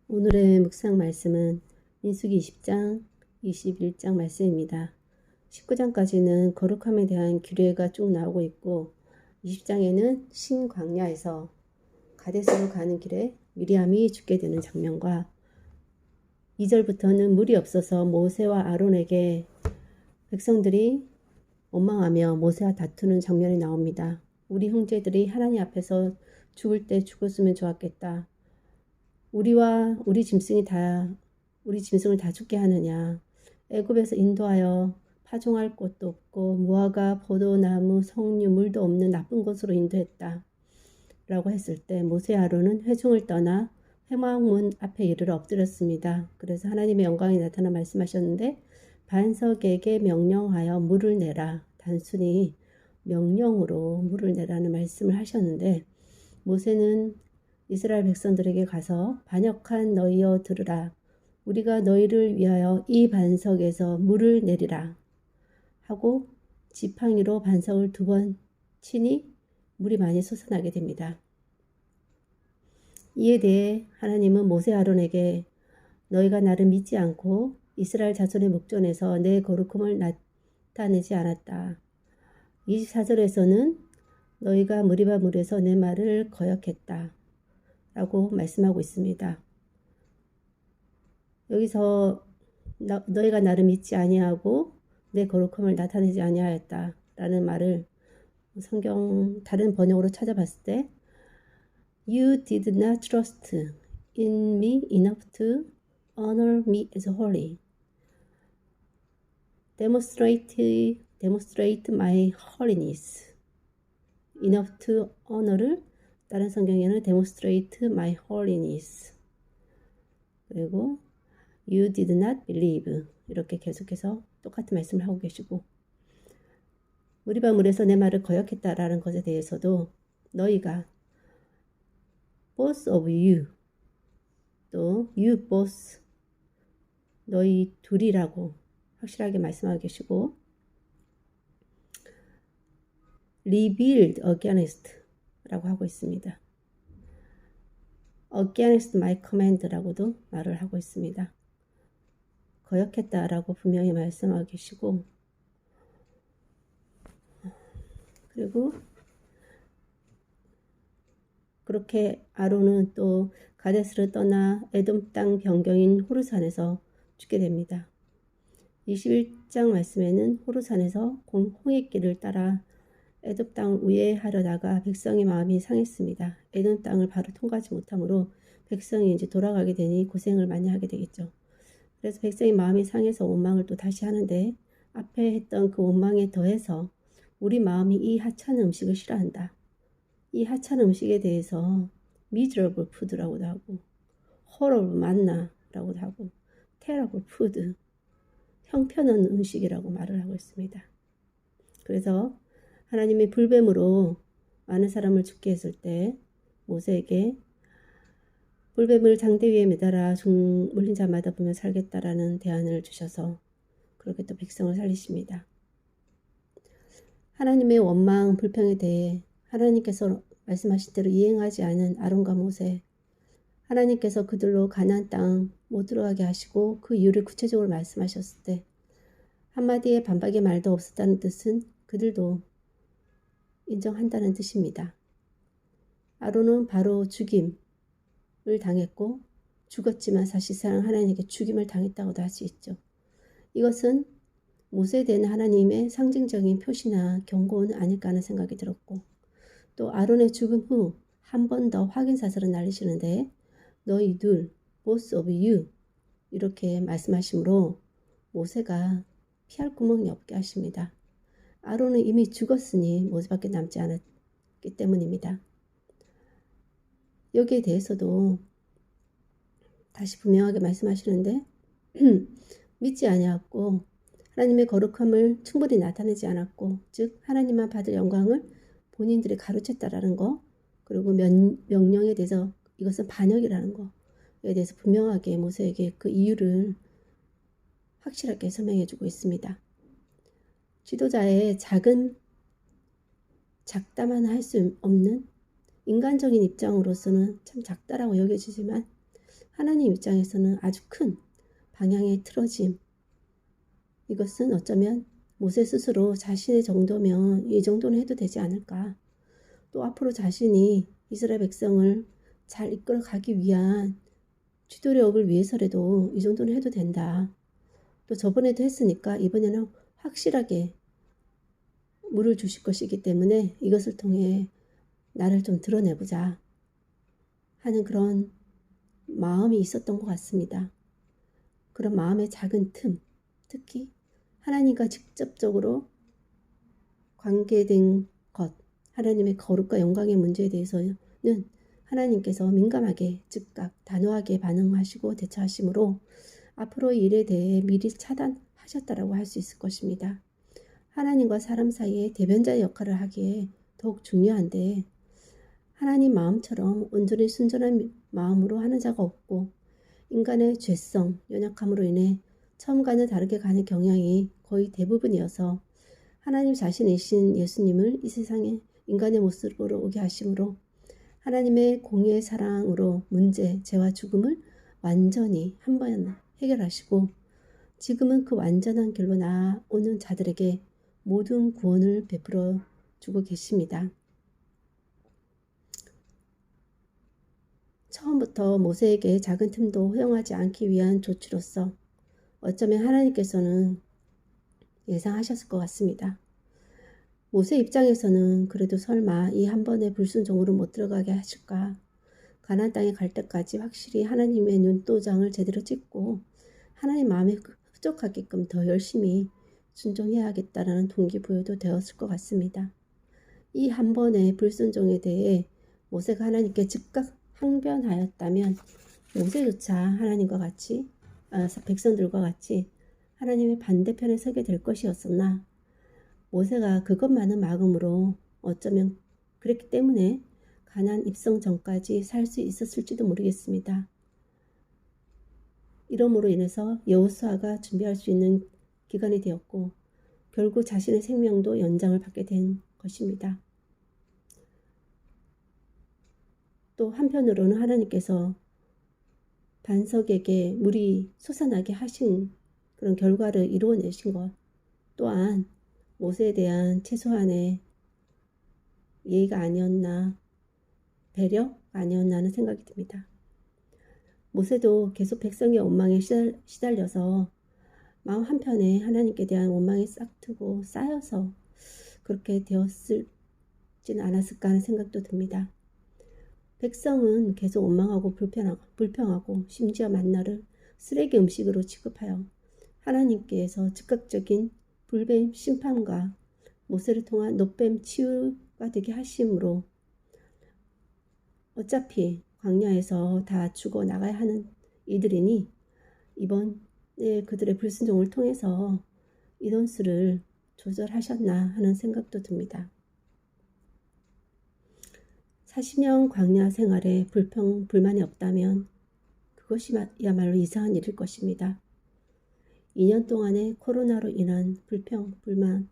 오늘의 묵상 말씀은 민수기 20장, 21장 말씀입니다. 19장까지는 거룩함에 대한 규례가 쭉 나오고 있고 20장에는 신광야에서 가데스로 가는 길에 미리암이 죽게 되는 장면과 2절부터는 물이 없어서 모세와 아론에게 백성들이 원망하며 모세와 다투는 장면이 나옵니다. 우리 형제들이 하나님 앞에서 죽을 때 죽었으면 좋았겠다. 우리와 우리 짐승을 다 죽게 하느냐. 애굽에서 인도하여 파종할 곳도 없고 무화과, 포도나무, 석류, 물도 없는 나쁜 곳으로 인도했다. 라고 했을 때 모세 아론은 회중을 떠나 회막문 앞에 이르러 엎드렸습니다. 그래서 하나님의 영광이 나타나 말씀하셨는데 반석에게 명령하여 물을 내라. 단순히 명령으로 물을 내라는 말씀을 하셨는데 모세는 이스라엘 백성들에게 가서 반역한 너희여 들으라. 우리가 너희를 위하여 이 반석에서 물을 내리라. 하고 지팡이로 반석을 2번 치니 물이 많이 솟아나게 됩니다. 이에 대해 하나님은 모세 아론에게 너희가 나를 믿지 않고 이스라엘 자손의 목전에서 내 거룩함을 나타내지 않았다. 24절에서는 너희가 무리바 물에서 내 말을 거역했다. 라고 말씀하고 있습니다. 여기서 너희가 나를 믿지 아니하고 내 거룩함을 나타내지 아니하였다 라는 말을 성경 다른 번역으로 찾아봤을 때 You did not trust in me enough to honor me as holy. Demonstrate my holiness. Enough to honor를 다른 성경에는 demonstrate my holiness. 그리고 you did not believe. 이렇게 계속해서 똑같은 말씀을 하고 계시고 무리바 물에서 내 말을 거역했다라는 것에 대해서도 너희가 both of you 또 you both 너희 둘이라고 확실하게 말씀하고 계시고 revealed against 라고 하고 있습니다. against my command라고도 말을 하고 있습니다. 거역했다라고 분명히 말씀하고 계시고 그리고 그렇게 아론은 또 가데스를 떠나 에돔 땅 변경인 호르산에서 죽게 됩니다. 21장 말씀에는 호르산에서 홍해길을 따라 에돔 땅 우회하려다가 백성의 마음이 상했습니다. 에돔 땅을 바로 통과하지 못하므로 백성이 이제 돌아가게 되니 고생을 많이 하게 되겠죠. 그래서 백성의 마음이 상해서 원망을 또 다시 하는데 앞에 했던 그 원망에 더해서 우리 마음이 이 하찮은 음식을 싫어한다. 이 하찮은 음식에 대해서 miserable food라고도 하고 horrible manna라고도 하고 terrible food, 형편없는 음식이라고 말을 하고 있습니다. 그래서 하나님의 불뱀으로 많은 사람을 죽게 했을 때 모세에게 불뱀을 장대 위에 매달아 물린 자마다 보며 살겠다라는 대안을 주셔서 그렇게 또 백성을 살리십니다. 하나님의 원망, 불평에 대해 하나님께서 말씀하신 대로 이행하지 않은 아론과 모세, 하나님께서 그들로 가나안 땅 못 들어가게 하시고 그 이유를 구체적으로 말씀하셨을 때 한마디의 반박의 말도 없었다는 뜻은 그들도 인정한다는 뜻입니다. 아론은 바로 죽임을 당했고 죽었지만 사실상 하나님께 죽임을 당했다고도 할 수 있죠. 이것은 모세에 대한 하나님의 상징적인 표시나 경고는 아닐까 하는 생각이 들었고 또 아론의 죽음 후 한 번 더 확인사설을 날리시는데 너희 둘, both of you 이렇게 말씀하시므로 모세가 피할 구멍이 없게 하십니다. 아론은 이미 죽었으니 모세밖에 남지 않았기 때문입니다. 여기에 대해서도 다시 분명하게 말씀하시는데 믿지 아니하였고 하나님의 거룩함을 충분히 나타내지 않았고 즉 하나님만 받을 영광을 본인들이 가로챘다라는 거 그리고 명령에 대해서 이것은 반역이라는 거에 대해서 분명하게 모세에게 그 이유를 확실하게 설명해 주고 있습니다. 지도자의 작다만 할 수 없는 인간적인 입장으로서는 참 작다라고 여겨지지만 하나님 입장에서는 아주 큰 방향의 틀어짐. 이것은 어쩌면 모세 스스로 자신의 정도면 이 정도는 해도 되지 않을까. 또 앞으로 자신이 이스라엘 백성을 잘 이끌어 가기 위한 지도력을 위해서라도 이 정도는 해도 된다. 또 저번에도 했으니까 이번에는 확실하게 물을 주실 것이기 때문에 이것을 통해 나를 좀 드러내보자 하는 그런 마음이 있었던 것 같습니다. 그런 마음의 작은 틈, 특히 하나님과 직접적으로 관계된 것, 하나님의 거룩과 영광의 문제에 대해서는 하나님께서 민감하게 즉각 단호하게 반응하시고 대처하시므로 앞으로의 일에 대해 미리 차단하셨다라고 할 수 있을 것입니다. 하나님과 사람 사이에 대변자의 역할을 하기에 더욱 중요한데 하나님 마음처럼 온전히 순전한 마음으로 하는 자가 없고 인간의 죄성, 연약함으로 인해 처음과는 다르게 가는 경향이 거의 대부분이어서 하나님 자신이신 예수님을 이 세상에 인간의 모습으로 오게 하심으로 하나님의 공의의 사랑으로 문제, 죄와 죽음을 완전히 한 번 해결하시고 지금은 그 완전한 길로 나아오는 자들에게 모든 구원을 베풀어 주고 계십니다. 처음부터 모세에게 작은 틈도 허용하지 않기 위한 조치로서 어쩌면 하나님께서는 예상하셨을 것 같습니다. 모세 입장에서는 그래도 설마 이 한 번의 불순종으로 못 들어가게 하실까? 가나안 땅에 갈 때까지 확실히 하나님의 눈도장을 제대로 찍고 하나님 마음에 흡족하게끔 더 열심히 순종해야겠다라는 동기부여도 되었을 것 같습니다. 이 한 번의 불순종에 대해 모세가 하나님께 즉각 항변하였다면 모세조차 하나님과 같이 백성들과 같이 하나님의 반대편에 서게 될 것이었으나 모세가 그것만은 막음으로 어쩌면 그랬기 때문에 가나안 입성 전까지 살 수 있었을지도 모르겠습니다. 이러므로 인해서 여호수아가 준비할 수 있는 기간이 되었고 결국 자신의 생명도 연장을 받게 된 것입니다. 또 한편으로는 하나님께서 반석에게 물이 솟아나게 하신 그런 결과를 이루어내신 것 또한 모세에 대한 최소한의 예의가 아니었나, 배려가 아니었나 하는 생각이 듭니다. 모세도 계속 백성의 원망에 시달려서 마음 한편에 하나님께 대한 원망이 싹트고 쌓여서 그렇게 되었을지는 않았을까 하는 생각도 듭니다. 백성은 계속 원망하고 불평하고 심지어 만나를 쓰레기 음식으로 취급하여 하나님께서 즉각적인 불뱀 심판과 모세를 통한 노뱀 치유가 되게 하심으로 어차피 광야에서 다 죽어 나가야 하는 이들이니 이번에 그들의 불순종을 통해서 인원수를 조절하셨나 하는 생각도 듭니다. 40년 광야 생활에 불만이 없다면 그것이야말로 이상한 일일 것입니다. 2년 동안의 코로나로 인한 불만,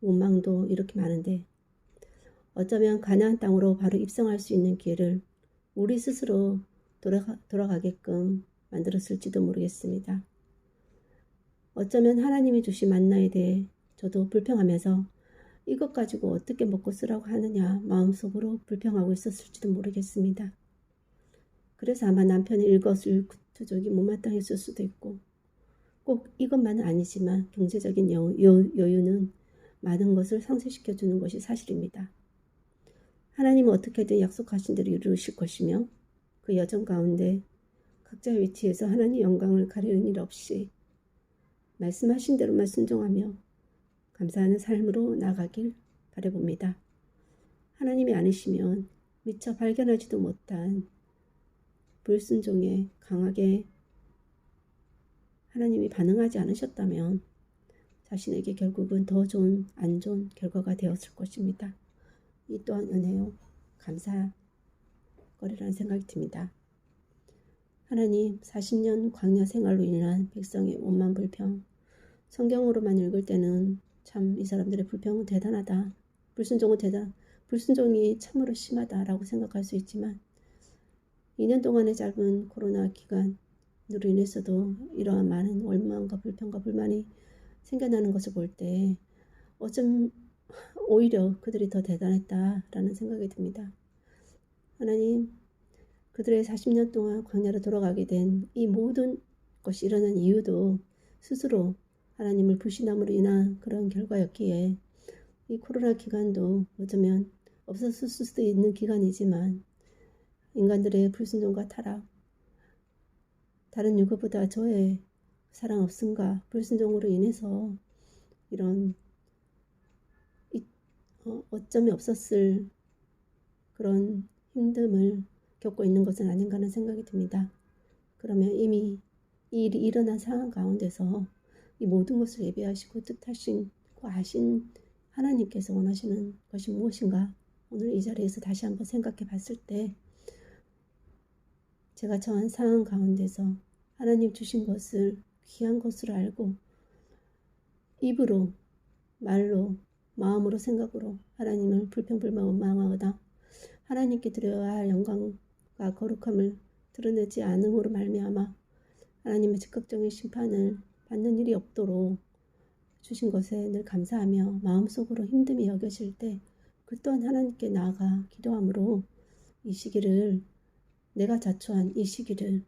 원망도 이렇게 많은데 어쩌면 가나안 땅으로 바로 입성할 수 있는 기회를 우리 스스로 돌아가게끔 만들었을지도 모르겠습니다. 어쩌면 하나님이 주신 만나에 대해 저도 불평하면서 이것 가지고 어떻게 먹고 쓰라고 하느냐 마음속으로 불평하고 있었을지도 모르겠습니다. 그래서 아마 남편의 일거수일투족이 못마땅했을 수도 있고 꼭 이것만은 아니지만 경제적인 여유는 많은 것을 상쇄시켜주는 것이 사실입니다. 하나님은 어떻게든 약속하신 대로 이루실 것이며 그 여정 가운데 각자의 위치에서 하나님 영광을 가리는 일 없이 말씀하신 대로만 순종하며 감사하는 삶으로 나가길 바라봅니다. 하나님이 아니시면 미처 발견하지도 못한 불순종에 강하게 하나님이 반응하지 않으셨다면 자신에게 결국은 더 좋은 안 좋은 결과가 되었을 것입니다. 이 또한 은혜요 감사거리라는 생각이 듭니다. 하나님 40년 광야 생활로 인한 백성의 원만 불평 성경으로만 읽을 때는 참 이 사람들의 불평은 대단하다. 불순종이 참으로 심하다라고 생각할 수 있지만 2년 동안의 짧은 코로나 기간으로 인해서도 이러한 많은 원망과 불평과 불만이 생겨나는 것을 볼 때 어쩜 오히려 그들이 더 대단했다라는 생각이 듭니다. 하나님, 그들의 40년 동안 광야로 돌아가게 된 이 모든 것이 일어난 이유도 스스로 하나님을 불신함으로 인한 그런 결과였기에 이 코로나 기간도 어쩌면 없었을 수도 있는 기간이지만 인간들의 불순종과 타락, 다른 누구보다 저의 사랑 없음과 불순종으로 인해서 이런 어쩌면 없었을 그런 힘듦을 겪고 있는 것은 아닌가 하는 생각이 듭니다. 그러면 이미 이 일이 일어난 상황 가운데서 이 모든 것을 예비하시고 뜻하시고 아신 하나님께서 원하시는 것이 무엇인가 오늘 이 자리에서 다시 한번 생각해 봤을 때 제가 처한 상황 가운데서 하나님 주신 것을 귀한 것으로 알고 입으로 말로 마음으로 생각으로 하나님을 불평불만 원망하거나 하나님께 드려야 할 영광과 거룩함을 드러내지 않음으로 말미암아 하나님의 즉각적인 심판을 받는 일이 없도록 주신 것에 늘 감사하며 마음속으로 힘듦이 여겨질 때 그 또한 하나님께 나아가 기도함으로 이 시기를 내가 자초한 이 시기를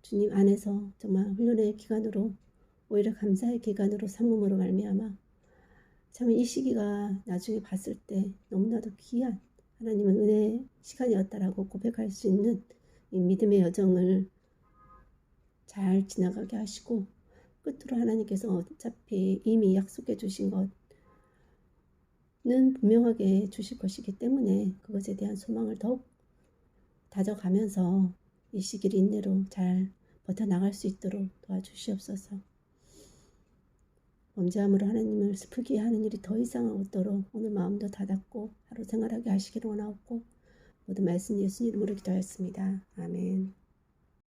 주님 안에서 정말 훈련의 기간으로 오히려 감사의 기간으로 삼음으로 말미암아 참 이 시기가 나중에 봤을 때 너무나도 귀한 하나님의 은혜의 시간이었다라고 고백할 수 있는 이 믿음의 여정을 잘 지나가게 하시고 끝으로 하나님께서 어차피 이미 약속해 주신 것은 분명하게 주실 것이기 때문에 그것에 대한 소망을 더욱 다져가면서 이 시기를 인내로 잘 버텨나갈 수 있도록 도와주시옵소서. 범죄함으로 하나님을 슬프게 하는 일이 더 이상 없도록 오늘 마음도 닫았고 하루 생활하게 하시기를 원하옵고 모든 말씀 예수님 이름으로 기도하였습니다. 아멘.